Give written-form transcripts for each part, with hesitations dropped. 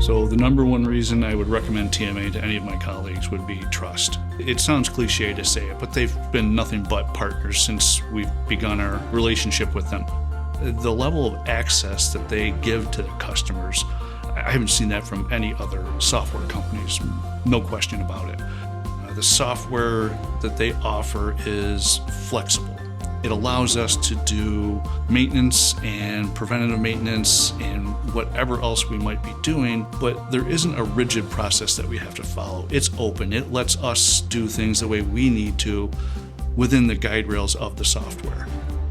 So the number one reason I would recommend TMA to any of my colleagues would be trust. It sounds cliche to say it, but they've been nothing but partners since we've begun our relationship with them. The level of access that they give to customers, I haven't seen that from any other software companies, no question about it. The software that they offer is flexible. It allows us to do maintenance and preventative maintenance and whatever else we might be doing, but there isn't a rigid process that we have to follow. It's open. It lets us do things the way we need to within the guide rails of the software.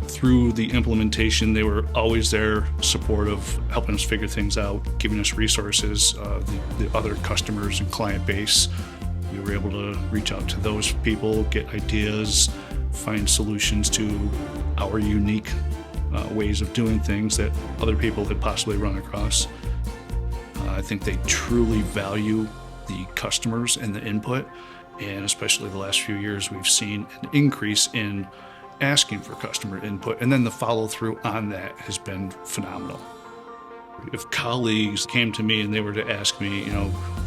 Through the implementation, they were always there, supportive, helping us figure things out, giving us resources, the other customers and client base. We were able to reach out to those people, get ideas, find solutions to our unique ways of doing things that other people had possibly run across. I think they truly value the customers and the input, and especially the last few years we've seen an increase in asking for customer input, and then the follow-through on that has been phenomenal. If colleagues came to me and they were to ask me,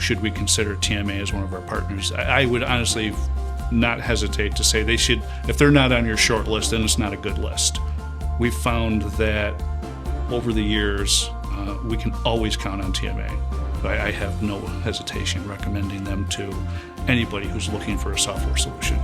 should we consider TMA as one of our partners, I would honestly not hesitate to say they should. If they're not on your short list, then it's not a good list. We've found that over the years, we can always count on TMA. I have no hesitation recommending them to anybody who's looking for a software solution.